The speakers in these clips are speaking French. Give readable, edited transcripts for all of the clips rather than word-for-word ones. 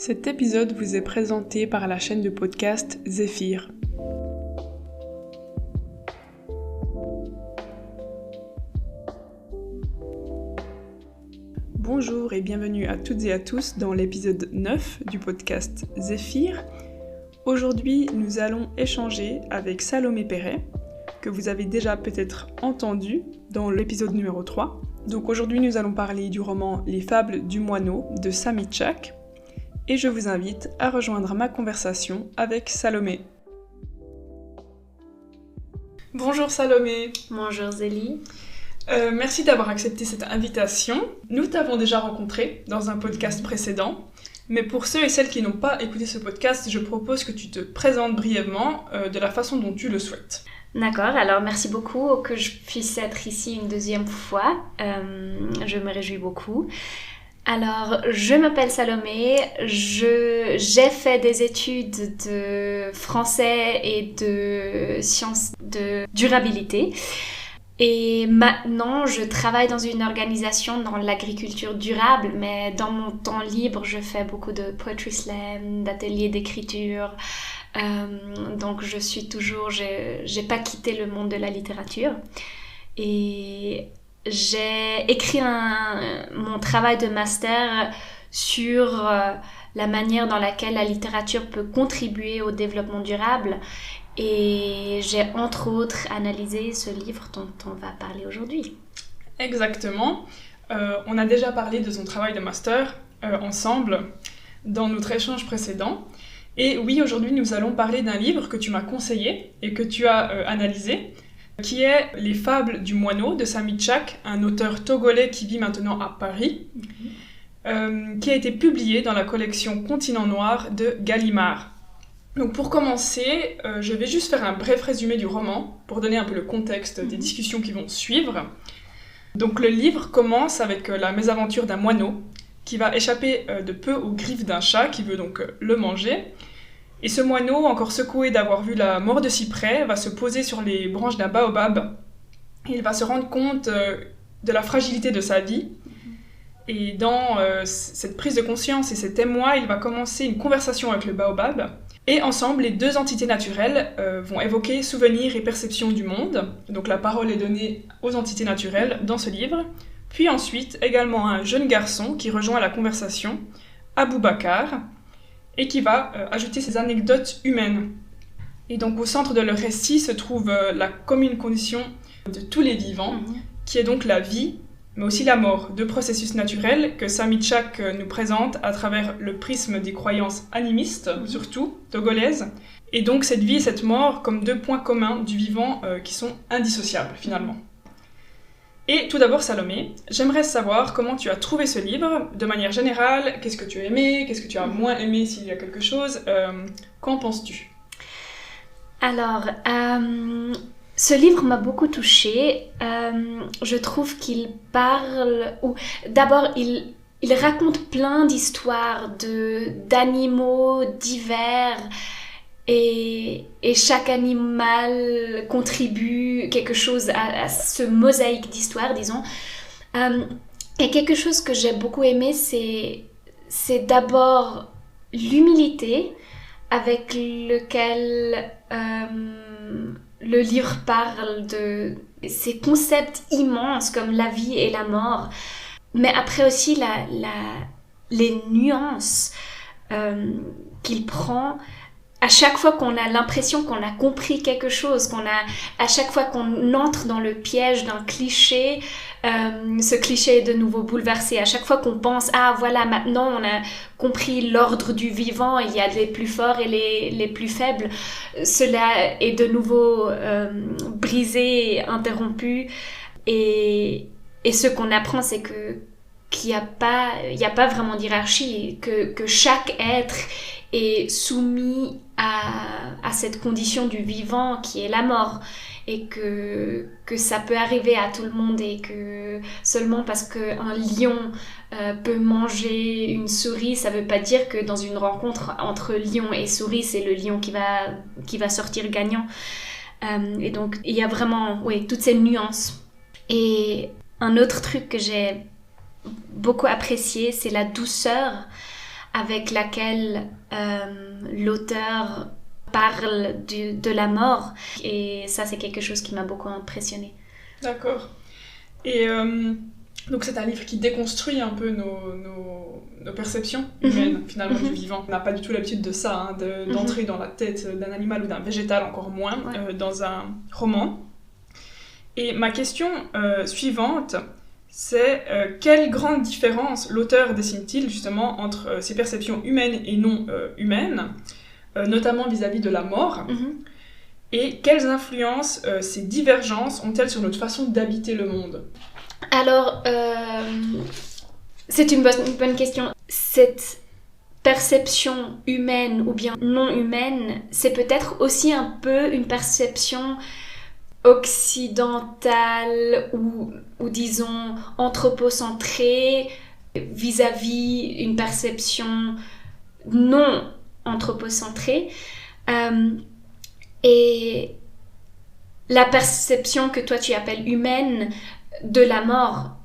Cet épisode vous est présenté par la chaîne de podcast Zéphyr. Bonjour et bienvenue à toutes et à tous dans l'épisode 9 du podcast Zéphyr. Aujourd'hui, nous allons échanger avec Salomé Perret, que vous avez déjà peut-être entendu dans l'épisode numéro 3. Donc aujourd'hui, nous allons parler du roman Les Fables du Moineau de Samy Tchak. Et je vous invite à rejoindre ma conversation avec Salomé. Bonjour Salomé. Bonjour Zélie. Merci d'avoir accepté cette invitation. Nous t'avons déjà rencontré dans un podcast précédent, mais pour ceux et celles qui n'ont pas écouté ce podcast, je propose que tu te présentes brièvement de la façon dont tu le souhaites. D'accord, alors merci beaucoup que je puisse être ici une deuxième fois. Je me réjouis beaucoup. Alors, je m'appelle Salomé, j'ai fait des études de français et de sciences de durabilité. Et maintenant, je travaille dans une organisation dans l'agriculture durable, mais dans mon temps libre, je fais beaucoup de poetry slam, d'ateliers d'écriture. Donc, j'ai pas quitté le monde de la littérature. Et j'ai écrit mon travail de master sur la manière dans laquelle la littérature peut contribuer au développement durable. Et j'ai entre autres analysé ce livre dont on va parler aujourd'hui. Exactement. On a déjà parlé de son travail de master ensemble dans notre échange précédent. Et oui, aujourd'hui, nous allons parler d'un livre que tu m'as conseillé et que tu as analysé, qui est Les Fables du Moineau de Samy Tchak, un auteur togolais qui vit maintenant à Paris, qui a été publié dans la collection Continent Noir de Gallimard. Donc pour commencer, je vais juste faire un bref résumé du roman pour donner un peu le contexte des discussions qui vont suivre. Donc le livre commence avec la mésaventure d'un moineau qui va échapper de peu aux griffes d'un chat qui veut donc le manger. Et ce moineau, encore secoué d'avoir vu la mort de si près, va se poser sur les branches d'un baobab. Et il va se rendre compte de la fragilité de sa vie. Et dans cette prise de conscience et cet émoi, il va commencer une conversation avec le baobab. Et ensemble, les deux entités naturelles vont évoquer souvenirs et perceptions du monde. Donc la parole est donnée aux entités naturelles dans ce livre. Puis ensuite, également un jeune garçon qui rejoint la conversation, Aboubacar, et qui va ajouter ses anecdotes humaines. Et donc au centre de leur récit se trouve la commune condition de tous les vivants, qui est donc la vie, mais aussi la mort, deux processus naturels que Samy Tchak nous présente à travers le prisme des croyances animistes, surtout, togolaises, et donc cette vie et cette mort comme deux points communs du vivant qui sont indissociables finalement. Et tout d'abord Salomé, j'aimerais savoir comment tu as trouvé ce livre, de manière générale, qu'est-ce que tu as aimé, qu'est-ce que tu as moins aimé s'il y a quelque chose, qu'en penses-tu ? Alors, ce livre m'a beaucoup touchée. Je trouve qu'il parle... D'abord, il raconte plein d'histoires d'animaux divers et chaque animal contribue quelque chose à ce mosaïque d'histoires, disons. Et quelque chose que j'ai beaucoup aimé, c'est d'abord l'humilité avec lequel le livre parle de ces concepts immenses comme la vie et la mort, mais après aussi les nuances qu'il prend. À chaque fois qu'on a l'impression qu'on a compris quelque chose, à chaque fois qu'on entre dans le piège d'un cliché, ce cliché est de nouveau bouleversé. À chaque fois qu'on pense « Ah voilà, maintenant on a compris l'ordre du vivant, il y a les plus forts et les plus faibles », cela est de nouveau brisé, interrompu. Et ce qu'on apprend, c'est qu'il n'y a pas vraiment d'hiérarchie, que chaque être est soumis à cette condition du vivant qui est la mort, et que ça peut arriver à tout le monde, et que seulement parce qu'un lion peut manger une souris, ça veut pas dire que dans une rencontre entre lion et souris, c'est le lion qui va sortir gagnant. Et donc il y a vraiment toutes ces nuances. Et un autre truc que j'ai beaucoup apprécié, c'est la douceur avec laquelle l'auteur parle de la mort. Et ça, c'est quelque chose qui m'a beaucoup impressionnée. D'accord. Et donc c'est un livre qui déconstruit un peu nos perceptions humaines, finalement, du vivant. On n'a pas du tout l'habitude de ça, hein, d'entrer dans la tête d'un animal ou d'un végétal, encore moins, dans un roman. Et ma question suivante, c'est quelle grande différence l'auteur dessine-t-il justement entre ses perceptions humaines et non humaines, notamment vis-à-vis de la mort, et quelles influences ces divergences ont-elles sur notre façon d'habiter le monde? Alors, c'est une bonne question. Cette perception humaine ou bien non humaine, c'est peut-être aussi un peu une perception occidentale ou disons anthropocentrée vis-à-vis une perception non anthropocentrée. Et la perception que toi tu appelles humaine de la mort,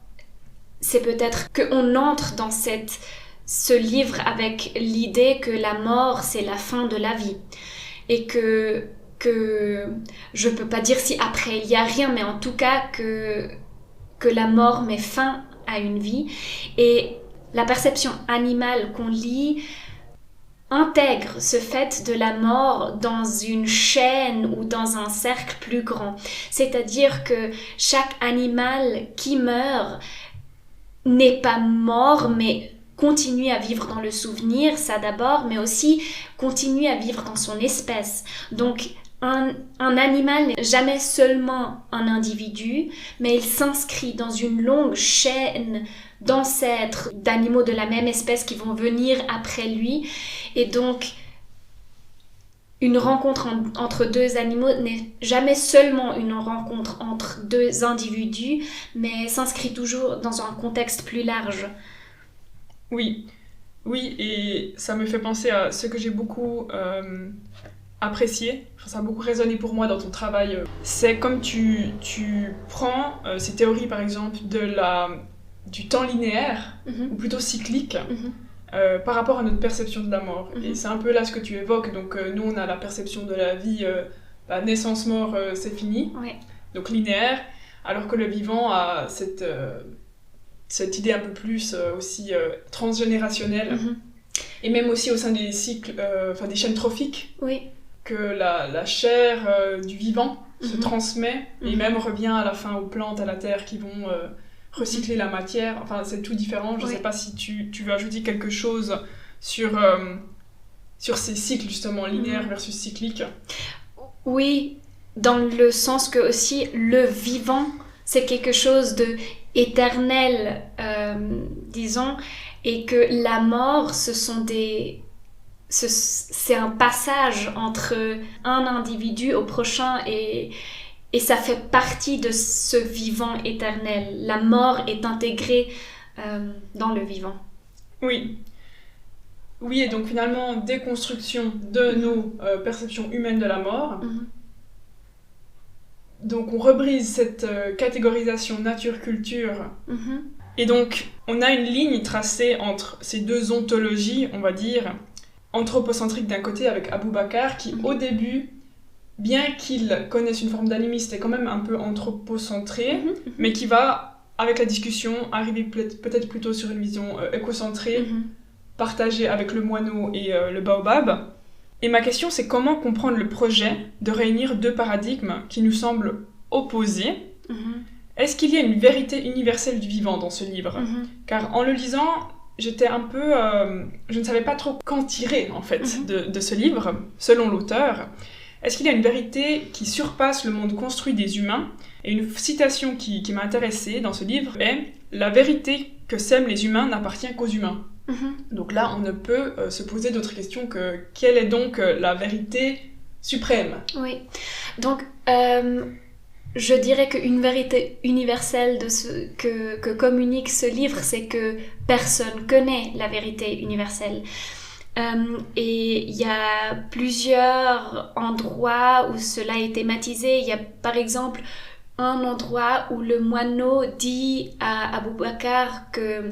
c'est peut-être qu'on entre dans ce livre avec l'idée que la mort c'est la fin de la vie et que je peux pas dire si après il y a rien, mais en tout cas que la mort met fin à une vie. Et la perception animale qu'on lit intègre ce fait de la mort dans une chaîne ou dans un cercle plus grand. C'est-à-dire que chaque animal qui meurt n'est pas mort, mais continue à vivre dans le souvenir, ça d'abord, mais aussi continue à vivre dans son espèce. Donc, un animal n'est jamais seulement un individu, mais il s'inscrit dans une longue chaîne d'ancêtres, d'animaux de la même espèce qui vont venir après lui. Et donc, une rencontre entre deux animaux n'est jamais seulement une rencontre entre deux individus, mais s'inscrit toujours dans un contexte plus large. Oui, et ça me fait penser à ce que j'ai beaucoup apprécié, enfin, ça a beaucoup résonné pour moi dans ton travail. C'est comme tu prends ces théories, par exemple, du temps linéaire, ou plutôt cyclique, par rapport à notre perception de la mort. Et c'est un peu là ce que tu évoques. Donc nous, on a la perception de la vie, naissance-mort, c'est fini, donc linéaire, alors que le vivant a cette idée un peu plus aussi transgénérationnelle, et même aussi au sein des cycles, des chaînes trophiques, que la chair du vivant se transmet, et même revient à la fin aux plantes, à la terre, qui vont recycler la matière. Enfin, c'est tout différent. Je ne sais pas si tu veux ajouter quelque chose sur ces cycles, justement, linéaires versus cycliques. Oui, dans le sens que aussi le vivant, c'est quelque chose de éternel, disons, et que la mort, c'est un passage entre un individu au prochain, et ça fait partie de ce vivant éternel. La mort est intégrée dans le vivant. Oui, et donc finalement, déconstruction de nos perceptions humaines de la mort. Donc on rebrise cette catégorisation nature-culture. Et donc on a une ligne tracée entre ces deux ontologies, on va dire, anthropocentrique d'un côté avec Aboubacar, qui au début, bien qu'il connaisse une forme d'animisme, est quand même un peu anthropocentré, mais qui va, avec la discussion, arriver peut-être plutôt sur une vision écocentrée, partagée avec le moineau et le baobab. Et ma question, c'est comment comprendre le projet de réunir deux paradigmes qui nous semblent opposés. Est-ce qu'il y a une vérité universelle du vivant dans ce livre? Car en le lisant, j'étais un peu... je ne savais pas trop qu'en tirer, en fait, de ce livre, selon l'auteur. Est-ce qu'il y a une vérité qui surpasse le monde construit des humains? Et une citation qui m'a intéressée dans ce livre est « La vérité que sèment les humains n'appartient qu'aux humains ». Donc là, on ne peut se poser d'autres questions que quelle est donc la vérité suprême? Oui, donc je dirais qu'une vérité universelle de ce que communique ce livre, c'est que personne connaît la vérité universelle. Et il y a plusieurs endroits où cela est thématisé. Il y a par exemple un endroit où le moineau dit à Aboubacar que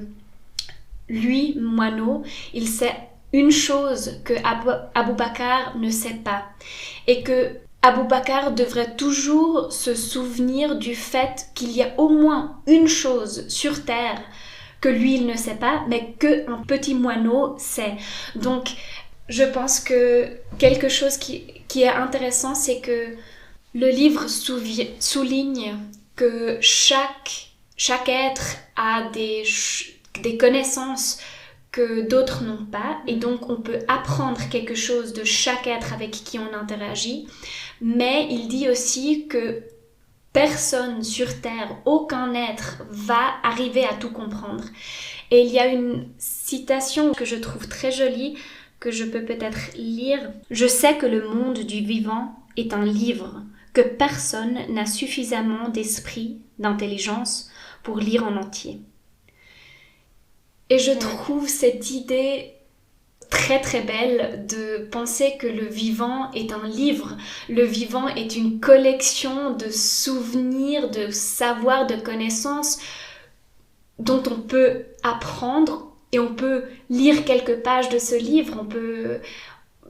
lui, moineau, il sait une chose que Abou Bakr ne sait pas. Et que Abou Bakr devrait toujours se souvenir du fait qu'il y a au moins une chose sur Terre que lui, il ne sait pas, mais qu'un petit moineau sait. Donc, je pense que quelque chose qui est intéressant, c'est que le livre souligne que chaque être a des connaissances que d'autres n'ont pas, et donc on peut apprendre quelque chose de chaque être avec qui on interagit, mais il dit aussi que personne sur Terre, aucun être va arriver à tout comprendre. Et il y a une citation que je trouve très jolie, que je peux peut-être lire. « Je sais que le monde du vivant est un livre, que personne n'a suffisamment d'esprit, d'intelligence pour lire en entier. » Et je trouve cette idée très très belle de penser que le vivant est un livre. Le vivant est une collection de souvenirs, de savoirs, de connaissances dont on peut apprendre, et on peut lire quelques pages de ce livre, on peut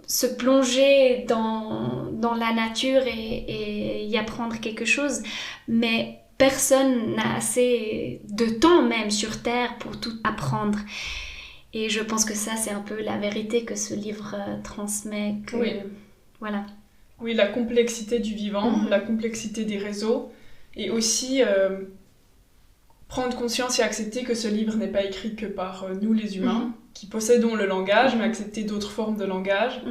se plonger dans la nature et y apprendre quelque chose, mais personne n'a assez de temps même sur Terre pour tout apprendre. Et je pense que ça, c'est un peu la vérité que ce livre transmet. Voilà. Oui, la complexité du vivant, la complexité des réseaux, et aussi prendre conscience et accepter que ce livre n'est pas écrit que par nous les humains, qui possédons le langage, mais accepter d'autres formes de langage,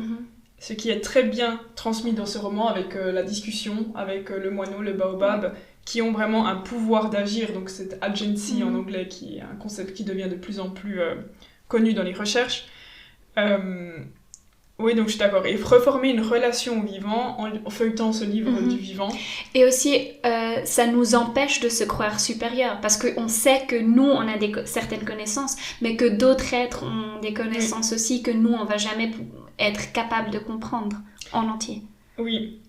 ce qui est très bien transmis dans ce roman avec la discussion, avec le moineau, le baobab, qui ont vraiment un pouvoir d'agir, donc cette agency en anglais, qui est un concept qui devient de plus en plus connu dans les recherches. Oui, donc je suis d'accord. Et reformer une relation au vivant en feuilletant ce livre du vivant. Et aussi, ça nous empêche de se croire supérieurs, parce qu'on sait que nous, on a certaines connaissances, mais que d'autres êtres ont des connaissances aussi, que nous, on ne va jamais être capable de comprendre en entier. Oui.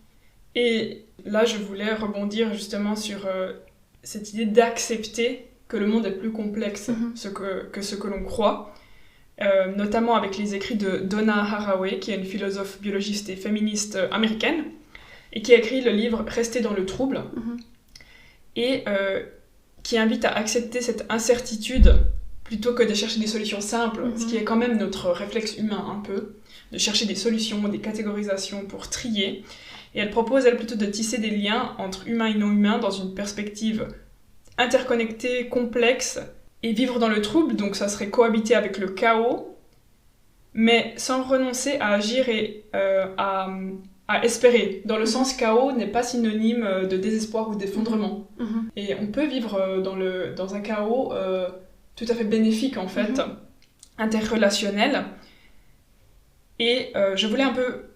Et là, je voulais rebondir justement sur cette idée d'accepter que le monde est plus complexe que ce que l'on croit. Notamment avec les écrits de Donna Haraway, qui est une philosophe biologiste et féministe américaine, et qui a écrit le livre « Rester dans le trouble », et qui invite à accepter cette incertitude plutôt que de chercher des solutions simples, ce qui est quand même notre réflexe humain un peu, de chercher des solutions, des catégorisations pour trier. Et elle propose, elle, plutôt de tisser des liens entre humains et non humains dans une perspective interconnectée, complexe, et vivre dans le trouble, donc ça serait cohabiter avec le chaos, mais sans renoncer à agir et à espérer. Dans le sens, chaos n'est pas synonyme de désespoir ou d'effondrement. Et on peut vivre dans un chaos tout à fait bénéfique, en fait, interrelationnel. Et je voulais un peu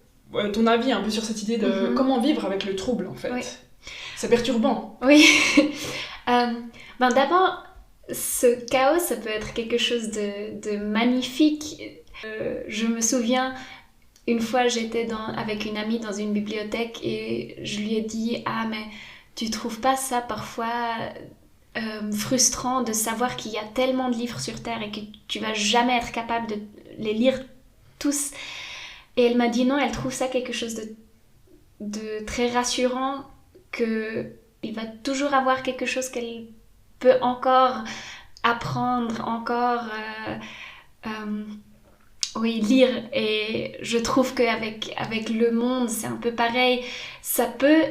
ton avis un peu sur cette idée de comment vivre avec le trouble, en fait. Oui. C'est perturbant. Oui. D'abord, ce chaos, ça peut être quelque chose de magnifique. Je me souviens, une fois, j'étais avec une amie dans une bibliothèque et je lui ai dit « Ah, mais tu trouves pas ça parfois frustrant de savoir qu'il y a tellement de livres sur Terre et que tu vas jamais être capable de les lire tous ?» Et elle m'a dit non, elle trouve ça quelque chose de très rassurant, qu'il va toujours avoir quelque chose qu'elle peut encore apprendre, encore lire. Et je trouve qu'avec le monde, c'est un peu pareil. Ça peut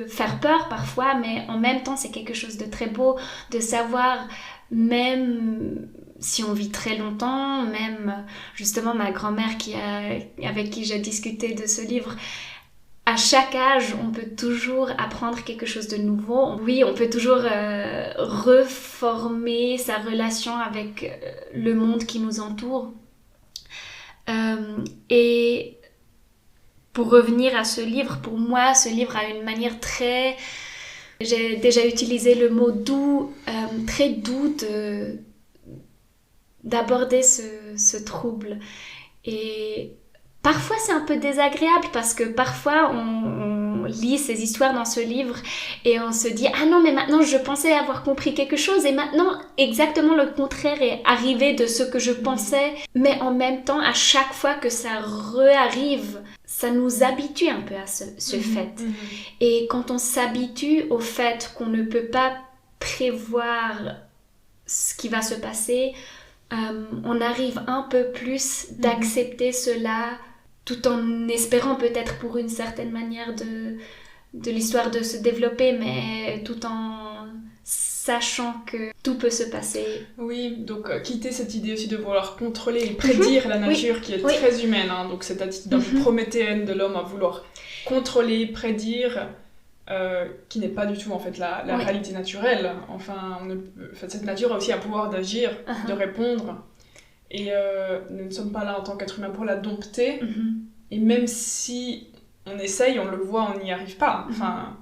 faire peur parfois, mais en même temps, c'est quelque chose de très beau de savoir, même si on vit très longtemps, même justement ma grand-mère avec qui j'ai discuté de ce livre, à chaque âge, on peut toujours apprendre quelque chose de nouveau. Oui, on peut toujours reformer sa relation avec le monde qui nous entoure. Et pour revenir à ce livre, pour moi, ce livre a une manière très... J'ai déjà utilisé le mot doux, très doux d'aborder ce trouble. Et parfois c'est un peu désagréable parce que parfois lit ces histoires dans ce livre et on se dit « Ah non, mais maintenant je pensais avoir compris quelque chose et maintenant exactement le contraire est arrivé de ce que je pensais. » Mais en même temps, à chaque fois que ça re-arrive, ça nous habitue un peu à ce fait. Et quand on s'habitue au fait qu'on ne peut pas prévoir ce qui va se passer, on arrive un peu plus d'accepter cela tout en espérant peut-être pour une certaine manière de l'histoire de se développer, mais tout en sachant que tout peut se passer. Oui, donc quitter cette idée aussi de vouloir contrôler et prédire la nature qui est très humaine, hein, donc cette attitude un peu prométhéenne de l'homme à vouloir contrôler, prédire, qui n'est pas du tout en fait la réalité naturelle. Enfin, cette nature a aussi un pouvoir d'agir, de répondre, et nous ne sommes pas là en tant qu'être humain pour la dompter, et même si on essaye, on le voit, on n'y arrive pas. Enfin...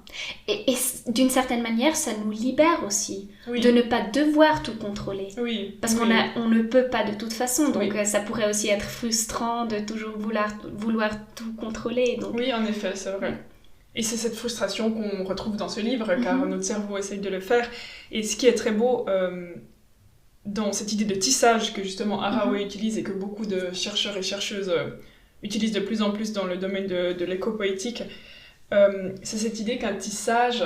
Et d'une certaine manière, ça nous libère aussi de ne pas devoir tout contrôler. Parce qu'on ne peut pas de toute façon, donc ça pourrait aussi être frustrant de toujours vouloir tout contrôler. Donc... Oui, en effet, c'est vrai. Et c'est cette frustration qu'on retrouve dans ce livre, car notre cerveau essaye de le faire. Et ce qui est très beau dans cette idée de tissage que justement Haraway utilise et que beaucoup de chercheurs et chercheuses utilisent de plus en plus dans le domaine de l'éco-poétique, c'est cette idée qu'un tissage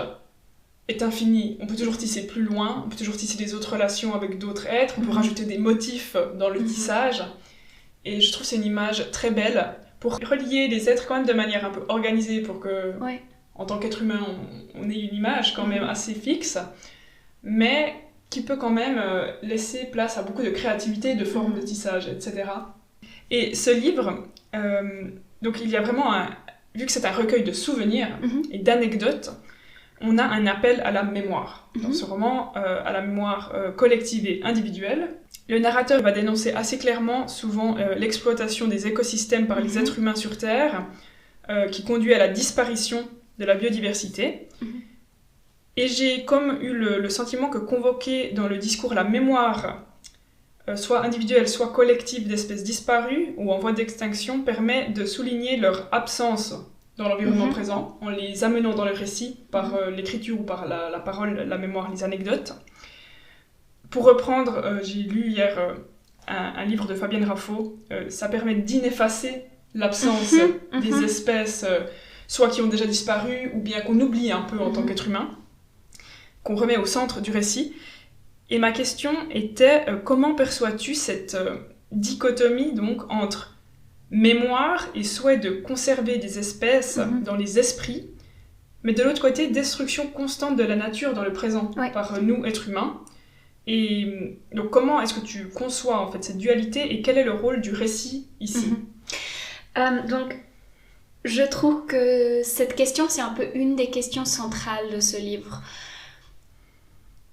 est infini. On peut toujours tisser plus loin, on peut toujours tisser des autres relations avec d'autres êtres, on peut rajouter des motifs dans le tissage. Et je trouve que c'est une image très belle pour relier les êtres quand même de manière un peu organisée pour que, en tant qu'être humain, on ait une image quand même assez fixe, mais qui peut quand même laisser place à beaucoup de créativité, de formes de tissage, etc. Et ce livre, donc il y a vraiment vu que c'est un recueil de souvenirs et d'anecdotes, on a un appel à la mémoire. Dans ce roman, à la mémoire collective et individuelle. Le narrateur va dénoncer assez clairement, souvent, l'exploitation des écosystèmes par les êtres humains sur Terre, qui conduit à la disparition de la biodiversité. Et j'ai comme eu le sentiment que convoquer dans le discours la mémoire, soit individuelle, soit collective d'espèces disparues ou en voie d'extinction, permet de souligner leur absence dans l'environnement présent, en les amenant dans le récit, par l'écriture ou par la parole, la mémoire, les anecdotes. Pour reprendre, j'ai lu hier un livre de Fabienne Raffaud, ça permet d'ineffacer l'absence des espèces, soit qui ont déjà disparu, ou bien qu'on oublie un peu en tant qu'être humain, qu'on remet au centre du récit. Et ma question était, comment perçois-tu cette dichotomie donc, entre mémoire et souhait de conserver des espèces dans les esprits, mais de l'autre côté, destruction constante de la nature dans le présent par nous, êtres humains. Et donc comment est-ce que tu conçois en fait cette dualité et quel est le rôle du récit ici? Donc, je trouve que cette question, c'est un peu une des questions centrales de ce livre.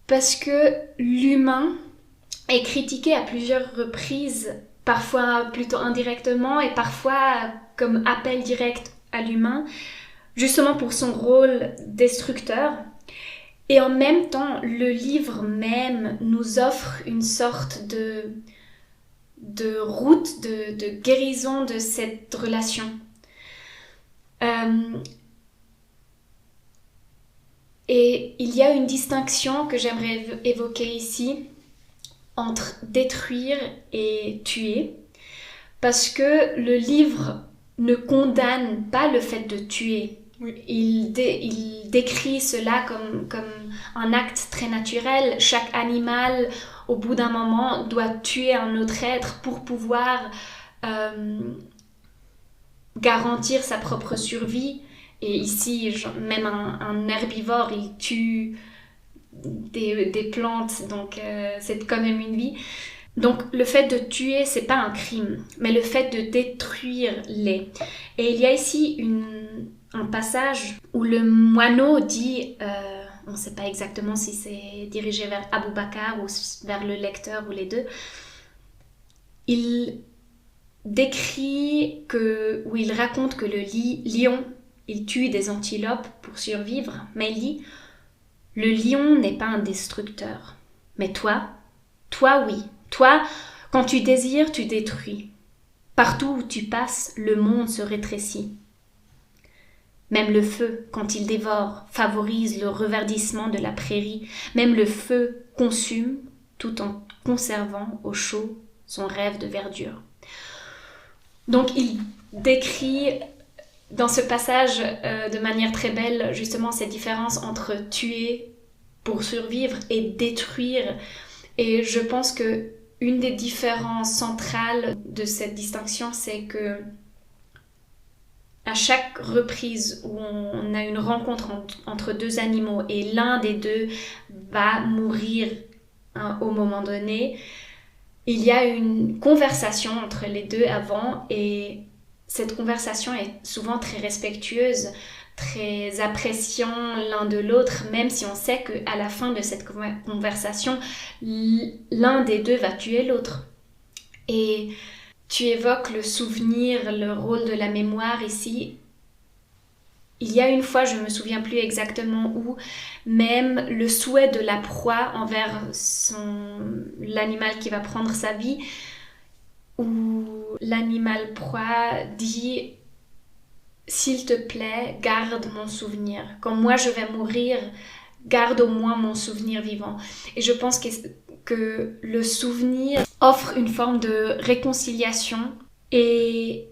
Parce que l'humain est critiqué à plusieurs reprises, parfois plutôt indirectement et parfois comme appel direct à l'humain, justement pour son rôle destructeur. Et en même temps, le livre même nous offre une sorte de route, de guérison de cette relation. Et il y a une distinction que j'aimerais évoquer ici entre détruire et tuer, parce que le livre ne condamne pas le fait de tuer. Il décrit cela comme un acte très naturel. Chaque animal, au bout d'un moment, doit tuer un autre être pour pouvoir garantir sa propre survie. Et ici, même un herbivore, il tue des plantes, donc c'est quand même une vie. Donc le fait de tuer, c'est pas un crime, mais le fait de détruire l'est. Et il y a ici un passage où le moineau dit, on ne sait pas exactement si c'est dirigé vers Abou Bakr ou vers le lecteur ou les deux, il décrit où il raconte que le lion, il tue des antilopes pour survivre, mais il dit « Le lion n'est pas un destructeur, mais toi oui. Toi, quand tu désires, tu détruis. Partout où tu passes, le monde se rétrécit. Même le feu, quand il dévore, favorise le reverdissement de la prairie. Même le feu consume tout en conservant au chaud son rêve de verdure. Donc il décrit dans ce passage de manière très belle justement cette différence entre tuer pour survivre et détruire. Et je pense que une des différences centrales de cette distinction, c'est que à chaque reprise où on a une rencontre entre deux animaux et l'un des deux va mourir au moment donné, il y a une conversation entre les deux avant, et cette conversation est souvent très respectueuse, très appréciant l'un de l'autre, même si on sait qu'à la fin de cette conversation, l'un des deux va tuer l'autre. Et tu évoques le souvenir, le rôle de la mémoire ici. Il y a une fois, je ne me souviens plus exactement où, même le souhait de la proie envers l'animal qui va prendre sa vie, où l'animal proie dit « S'il te plaît, garde mon souvenir. Quand moi je vais mourir, garde au moins mon souvenir vivant. » Et je pense que le souvenir offre une forme de réconciliation, et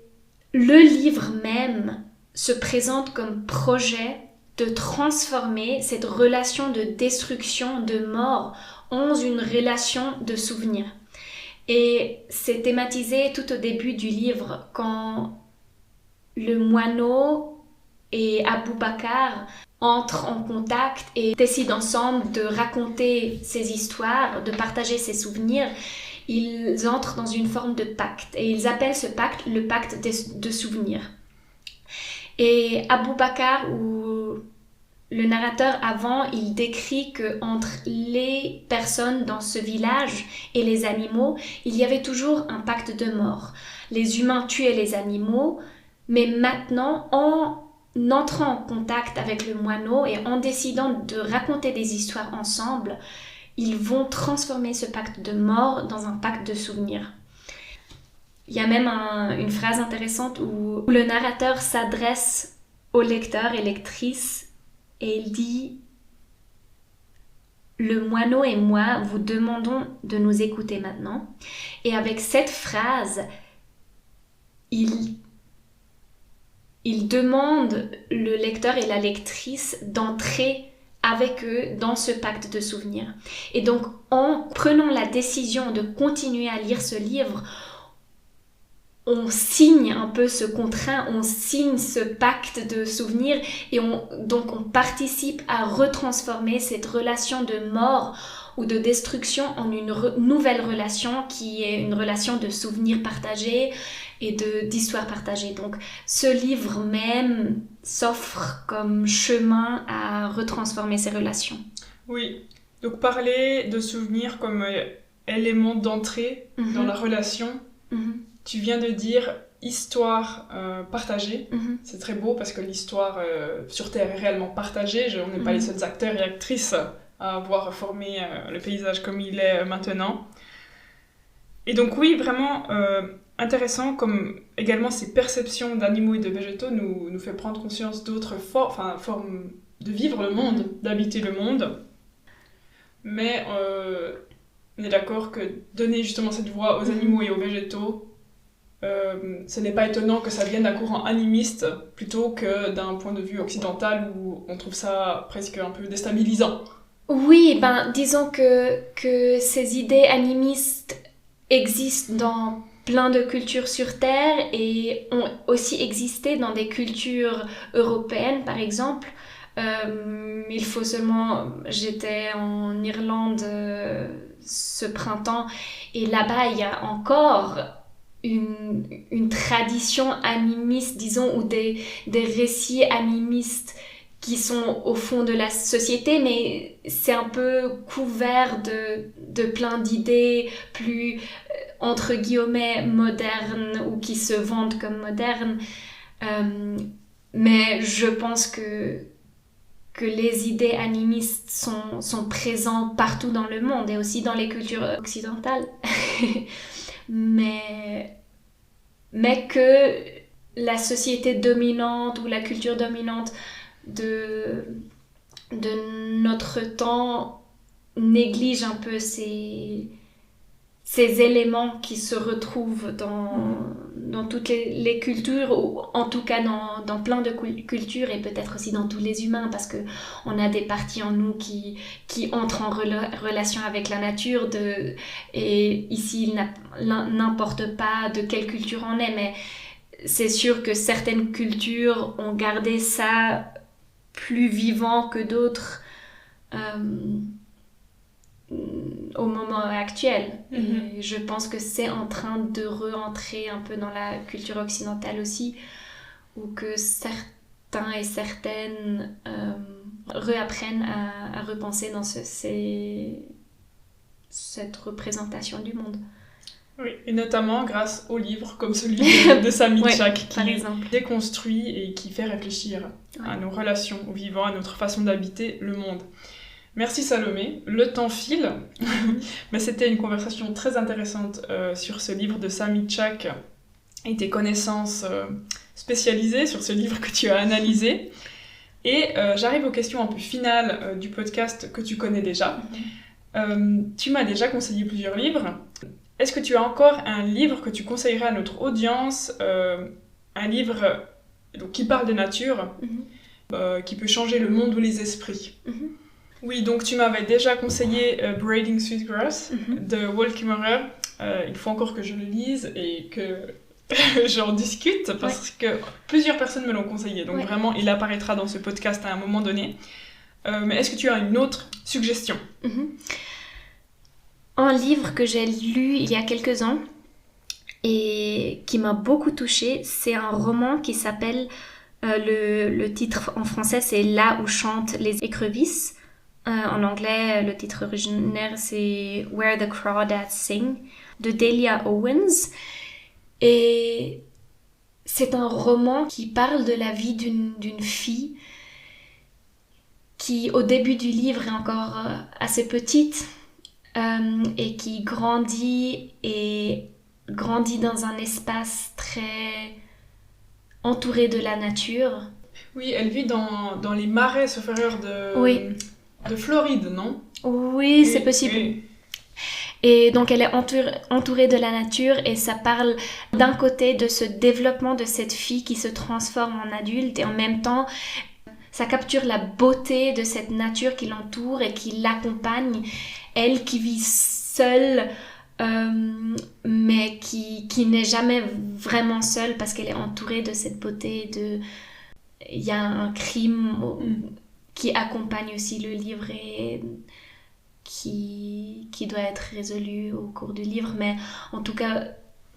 le livre même se présente comme projet de transformer cette relation de destruction, de mort, en une relation de souvenir. Et c'est thématisé tout au début du livre, quand le moineau et Abou Bakar entrent en contact et décident ensemble de raconter ces histoires, de partager ces souvenirs. Ils entrent dans une forme de pacte, et ils appellent ce pacte le pacte de souvenirs. Et Abou Bakar, ou le narrateur avant, il décrit qu'entre les personnes dans ce village et les animaux, il y avait toujours un pacte de mort. Les humains tuaient les animaux, mais maintenant, en entrant en contact avec le moineau et en décidant de raconter des histoires ensemble, ils vont transformer ce pacte de mort dans un pacte de souvenirs. Il y a même une phrase intéressante où le narrateur s'adresse au lecteur et lectrice et il dit « Le moineau et moi vous demandons de nous écouter maintenant. » Et avec cette phrase, il demande le lecteur et la lectrice d'entrer avec eux dans ce pacte de souvenirs. Et donc, en prenant la décision de continuer à lire ce livre, on signe un peu ce contrat, on signe ce pacte de souvenirs, et donc on participe à retransformer cette relation de mort ou de destruction en une nouvelle relation qui est une relation de souvenirs partagés et d'histoires partagées. Donc ce livre même s'offre comme chemin à retransformer ces relations. Oui, donc parler de souvenirs comme élément d'entrée dans la relation. Tu viens de dire histoire partagée. C'est très beau parce que l'histoire sur Terre est réellement partagée. On n'est pas les seuls acteurs et actrices à avoir formé le paysage comme il est maintenant. Et donc oui, vraiment intéressant, comme également ces perceptions d'animaux et de végétaux nous fait prendre conscience d'autres formes de vivre le monde, d'habiter le monde. Mais on est d'accord que donner justement cette voix aux animaux et aux végétaux, ce n'est pas étonnant que ça vienne d'un courant animiste plutôt que d'un point de vue occidental où on trouve ça presque un peu déstabilisant. Oui, disons que ces idées animistes existent dans plein de cultures sur Terre et ont aussi existé dans des cultures européennes, par exemple. Il faut seulement... J'étais en Irlande ce printemps et là-bas, il y a encore une tradition animiste, disons, ou des récits animistes qui sont au fond de la société, mais c'est un peu couvert de plein d'idées plus, entre guillemets, modernes, ou qui se vendent comme modernes. Mais je pense que les idées animistes sont présentes partout dans le monde, et aussi dans les cultures occidentales. mais que la société dominante ou la culture dominante de notre temps néglige un peu ces éléments qui se retrouvent dans toutes les cultures, ou en tout cas dans plein de cultures, et peut-être aussi dans tous les humains, parce qu'on a des parties en nous qui entrent en relation avec la nature, et ici il n'importe pas de quelle culture on est, mais c'est sûr que certaines cultures ont gardé ça plus vivant que d'autres au moment actuel. Et je pense que c'est en train de re-entrer un peu dans la culture occidentale aussi, où que certains et certaines réapprennent à repenser dans cette représentation du monde. Oui, et notamment grâce aux livres comme celui de Sami Tchak, qui déconstruit et qui fait réfléchir à nos relations au vivant, à notre façon d'habiter le monde. Merci Salomé, le temps file, mais c'était une conversation très intéressante sur ce livre de Sami Tchak et tes connaissances spécialisées sur ce livre que tu as analysé. Et j'arrive aux questions un peu finales du podcast que tu connais déjà. Tu m'as déjà conseillé plusieurs livres. Est-ce que tu as encore un livre que tu conseillerais à notre audience, un livre donc, qui parle de nature, qui peut changer le monde ou les esprits? Oui, donc tu m'avais déjà conseillé Braiding Sweetgrass de Walt Kimmerer. Il faut encore que je le lise et que j'en discute, parce que plusieurs personnes me l'ont conseillé. Donc vraiment, il apparaîtra dans ce podcast à un moment donné. Mais est-ce que tu as une autre suggestion? Un livre que j'ai lu il y a quelques ans et qui m'a beaucoup touchée, c'est un roman qui s'appelle, le titre en français c'est Là où chantent les écrevisses. En anglais, le titre originaire c'est Where the Crawdads Sing de Delia Owens. Et c'est un roman qui parle de la vie d'une fille qui au début du livre est encore assez petite, et qui grandit dans un espace très entouré de la nature. Oui, elle vit dans les marais supérieurs de Floride, non? Oui, c'est possible. Oui. Et donc elle est entourée de la nature, et ça parle d'un côté de ce développement de cette fille qui se transforme en adulte, et en même temps ça capture la beauté de cette nature qui l'entoure et qui l'accompagne. Elle qui vit seule, mais qui n'est jamais vraiment seule parce qu'elle est entourée de cette beauté. Il y a un crime qui accompagne aussi le livre et qui doit être résolu au cours du livre. Mais en tout cas,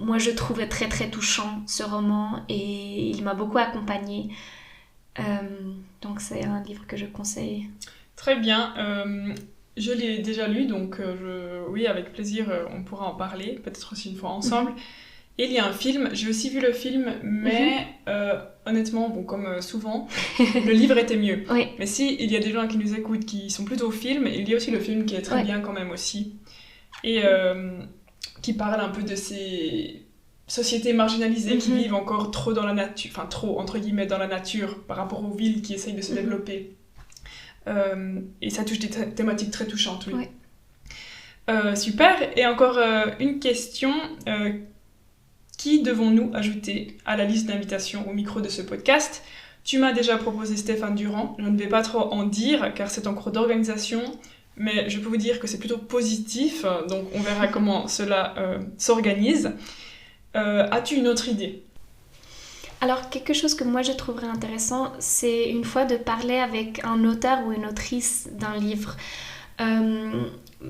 moi je trouvais très très touchant ce roman et il m'a beaucoup accompagnée. Donc c'est un livre que je conseille. Très bien. Je l'ai déjà lu, donc oui, avec plaisir, on pourra en parler, peut-être aussi une fois ensemble. Et il y a un film, j'ai aussi vu le film, mais honnêtement, bon, comme souvent, le livre était mieux. Oui. Mais si il y a des gens qui nous écoutent qui sont plutôt au film, il y a aussi le film qui est très bien quand même aussi. Et qui parle un peu de ces sociétés marginalisées qui vivent encore trop dans la nature, enfin trop, entre guillemets, dans la nature par rapport aux villes qui essayent de se développer. Et ça touche des thématiques très touchantes, oui. Super. Et encore une question. Qui devons-nous ajouter à la liste d'invitations au micro de ce podcast? Tu m'as déjà proposé Stéphane Durand. Je ne vais pas trop en dire car c'est en cours d'organisation, mais je peux vous dire que c'est plutôt positif, donc on verra comment cela s'organise. As-tu une autre idée? Alors, quelque chose que moi je trouverais intéressant, c'est une fois de parler avec un auteur ou une autrice d'un livre.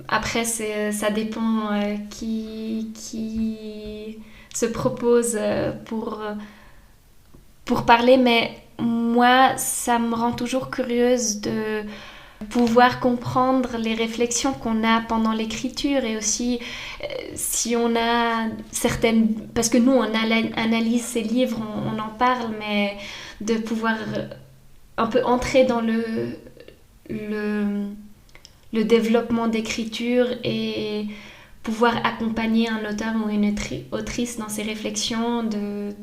Après, ça dépend qui se propose pour parler, mais moi, ça me rend toujours curieuse de pouvoir comprendre les réflexions qu'on a pendant l'écriture, et aussi si on a certaines... Parce que nous, on analyse ces livres, on en parle, mais de pouvoir un peu entrer dans le développement d'écriture et pouvoir accompagner un auteur ou une autrice dans ses réflexions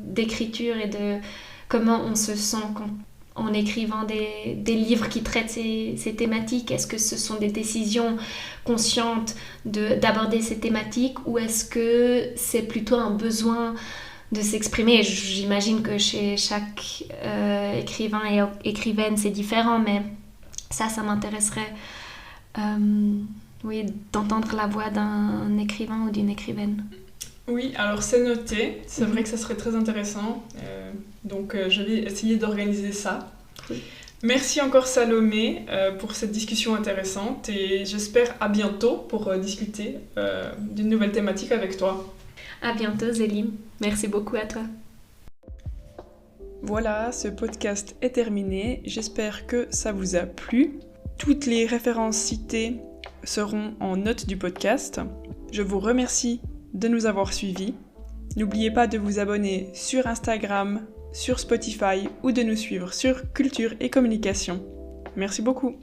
d'écriture et de comment on se sent en écrivant des livres qui traitent ces thématiques. Est-ce que ce sont des décisions conscientes d'aborder ces thématiques ou est-ce que c'est plutôt un besoin de s'exprimer? J'imagine que chez chaque écrivain et écrivaine c'est différent, mais ça m'intéresserait d'entendre la voix d'un écrivain ou d'une écrivaine. Oui, alors c'est noté, c'est vrai que ça serait très intéressant, donc je vais essayer d'organiser ça. Oui. Merci encore Salomé pour cette discussion intéressante et j'espère à bientôt pour discuter d'une nouvelle thématique avec toi. À bientôt Zélim, merci beaucoup à toi. Voilà, ce podcast est terminé, j'espère que ça vous a plu. Toutes les références citées seront en note du podcast. Je vous remercie de nous avoir suivis. N'oubliez pas de vous abonner sur Instagram, sur Spotify ou de nous suivre sur Culture et Communication. Merci beaucoup.